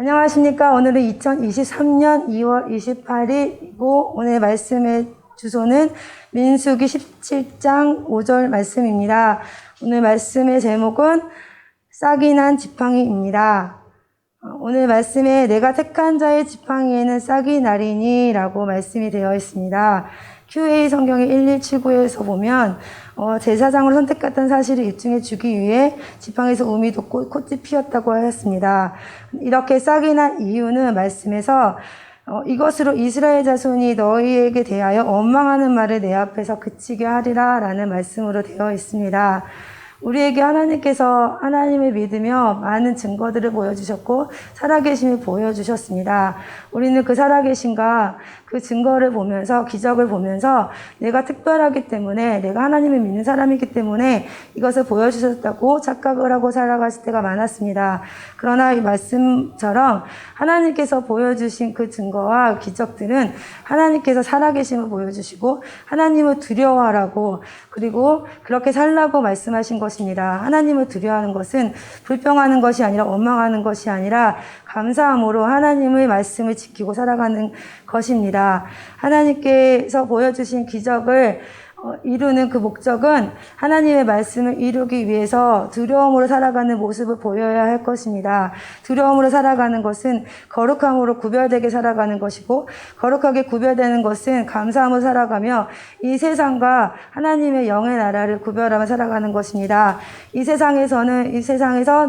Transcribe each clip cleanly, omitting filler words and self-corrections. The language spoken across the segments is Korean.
안녕하십니까. 오늘은 2023년 2월 28일이고 오늘 말씀의 주소는 민수기 17장 5절 말씀입니다. 오늘 말씀의 제목은 싹이 난 지팡이입니다. 오늘 말씀에 내가 택한 자의 지팡이에는 싹이 나리니 라고 말씀이 되어 있습니다. QA 성경의 1179에서 보면 제사장으로 선택했던 사실을 입증해 주기 위해 지팡이에서 우미 돋고 꽃이 피었다고 하였습니다. 이렇게 싹이 난 이유는 말씀에서 이것으로 이스라엘 자손이 너희에게 대하여 원망하는 말을 내 앞에서 그치게 하리라 라는 말씀으로 되어 있습니다. 우리에게 하나님께서 하나님을 믿으며 많은 증거들을 보여주셨고 살아계심을 보여주셨습니다. 우리는 그 살아계심과 그 증거를 보면서 기적을 보면서 내가 특별하기 때문에 내가 하나님을 믿는 사람이기 때문에 이것을 보여주셨다고 착각을 하고 살아갔을 때가 많았습니다. 그러나 이 말씀처럼 하나님께서 보여주신 그 증거와 기적들은 하나님께서 살아계심을 보여주시고 하나님을 두려워하라고 그리고 그렇게 살라고 말씀하신 것입니다. 하나님을 두려워하는 것은 불평하는 것이 아니라 원망하는 것이 아니라 감사함으로 하나님의 말씀을 지키고 살아가는 것입니다. 하나님께서 보여주신 기적을 이루는 그 목적은 하나님의 말씀을 이루기 위해서 두려움으로 살아가는 모습을 보여야 할 것입니다. 두려움으로 살아가는 것은 거룩함으로 구별되게 살아가는 것이고 거룩하게 구별되는 것은 감사함으로 살아가며 이 세상과 하나님의 영의 나라를 구별하며 살아가는 것입니다. 이 세상에서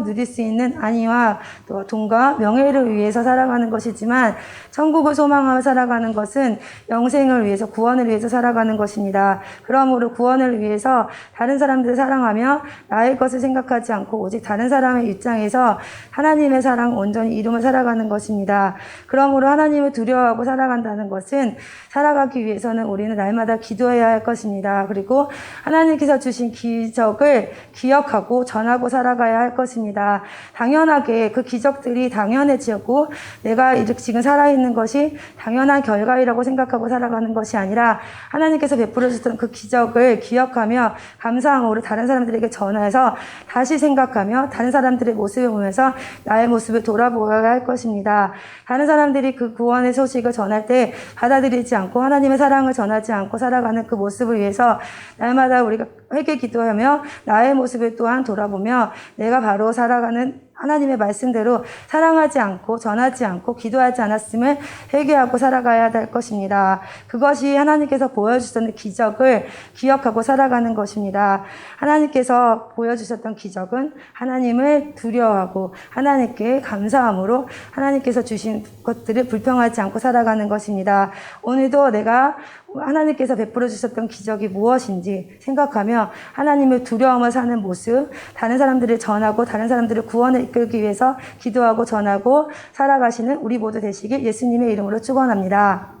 누릴 수 있는 안위와 또 돈과 명예를 위해서 살아가는 것이지만 천국을 소망하며 살아가는 것은 영생을 위해서 구원을 위해서 살아가는 것입니다. 그러므로 구원을 위해서 다른 사람들을 사랑하며 나의 것을 생각하지 않고 오직 다른 사람의 입장에서 하나님의 사랑 온전히 이루며 살아가는 것입니다. 그러므로 하나님을 두려워하고 살아간다는 것은 살아가기 위해서는 우리는 날마다 기도해야 할 것입니다. 그리고 하나님께서 주신 기적을 기억하고 전하고 살아가야 할 것입니다. 당연하게 그 기적들이 당연해지고 내가 지금 살아있는 것이 당연한 결과이라고 생각하고 살아가는 것이 아니라 하나님께서 베풀어 주셨던 그 기적을 기억하며 감사함으로 다른 사람들에게 전해서 다시 생각하며 다른 사람들의 모습을 보면서 나의 모습을 돌아보아야 할 것입니다. 다른 사람들이 그 구원의 소식을 전할 때 받아들이지 않고 하나님의 사랑을 전하지 않고 살아가는 그 모습을 위해서 날마다 우리가 회개 기도하며 나의 모습을 또한 돌아보며 내가 바로 살아가는 하나님의 말씀대로 사랑하지 않고 전하지 않고 기도하지 않았음을 회개하고 살아가야 될 것입니다. 그것이 하나님께서 보여주셨던 기적을 기억하고 살아가는 것입니다. 하나님께서 보여주셨던 기적은 하나님을 두려워하고 하나님께 감사함으로 하나님께서 주신 것들을 불평하지 않고 살아가는 것입니다. 오늘도 내가 하나님께서 베풀어 주셨던 기적이 무엇인지 생각하며 하나님을 두려움을 사는 모습, 다른 사람들을 전하고 다른 사람들을 구원에 이끌기 위해서 기도하고 전하고 살아가시는 우리 모두 되시길 예수님의 이름으로 축원합니다.